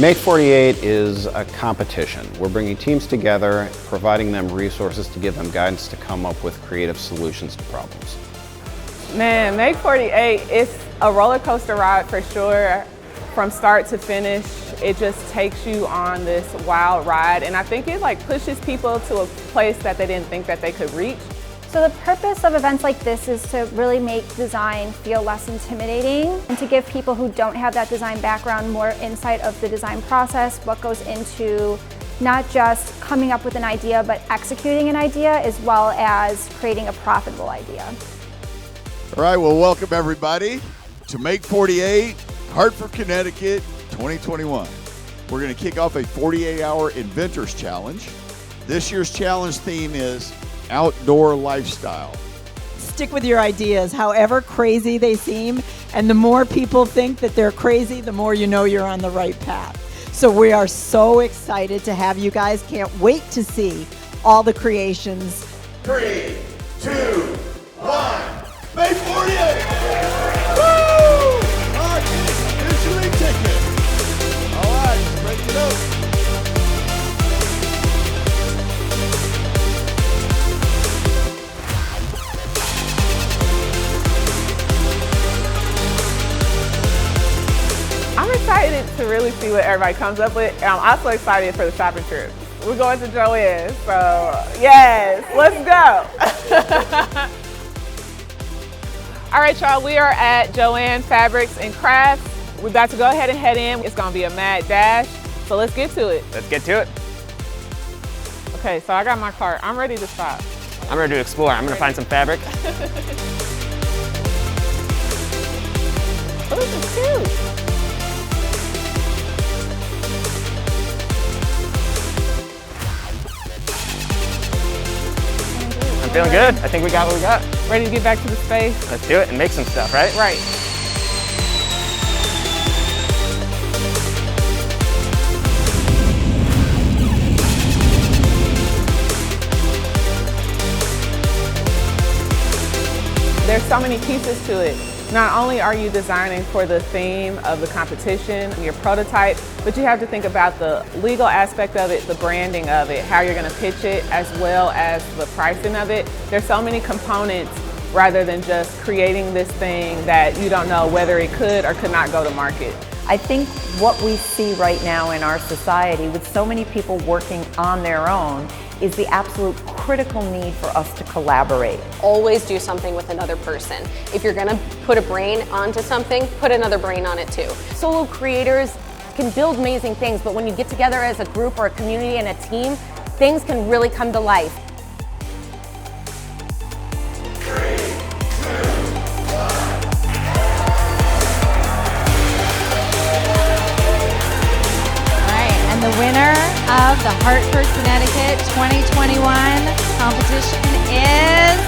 Make48 is a competition. We're bringing teams together, providing them resources to give them guidance to come up with creative solutions to problems. Man, Make48, it's a roller coaster ride for sure. From start to finish, it just takes you on this wild ride, and I think it pushes people to a place that they didn't think that they could reach. So the purpose of events like this is to really make design feel less intimidating and to give people who don't have that design background more insight of the design process, what goes into not just coming up with an idea, but executing an idea as well as creating a profitable idea. All right, well, welcome everybody to Make48, Hartford, Connecticut, 2021. We're going to kick off a 48-hour Inventors Challenge. This year's challenge theme is outdoor lifestyle. Stick with your ideas, however crazy they seem, and the more people think that they're crazy, the more you know you're on the right path. So we are so excited to have you guys. Can't wait to see all the creations. 3, 2, 1, Make48! Woo! All right, here's your league ticket. All right, let's break it up. I'm excited to really see what everybody comes up with, and I'm also excited for the shopping trip. We're going to Joann's, so yes, let's go. All right, y'all, we are at Joann Fabrics and Crafts. We're about to go ahead and head in. It's gonna be a mad dash, so let's get to it. Let's get to it. Okay, so I got my cart. I'm ready to shop. I'm ready to explore. I'm gonna find some fabric. Oh, this is cute. I'm feeling good. I think we got what we got. Ready to get back to the space? Let's do it and make some stuff, right? Right. There's so many pieces to it. Not only are you designing for the theme of the competition, your prototype, but you have to think about the legal aspect of it, the branding of it, how you're going to pitch it, as well as the pricing of it. There's so many components rather than just creating this thing that you don't know whether it could or could not go to market. I think what we see right now in our society with so many people working on their own is the absolute critical need for us to collaborate. Always do something with another person. If you're gonna put a brain onto something, put another brain on it too. Solo creators can build amazing things, but when you get together as a group or a community and a team, things can really come to life. 3, 2, 1. And the winner of the Hartford, Connecticut 2021 competition is...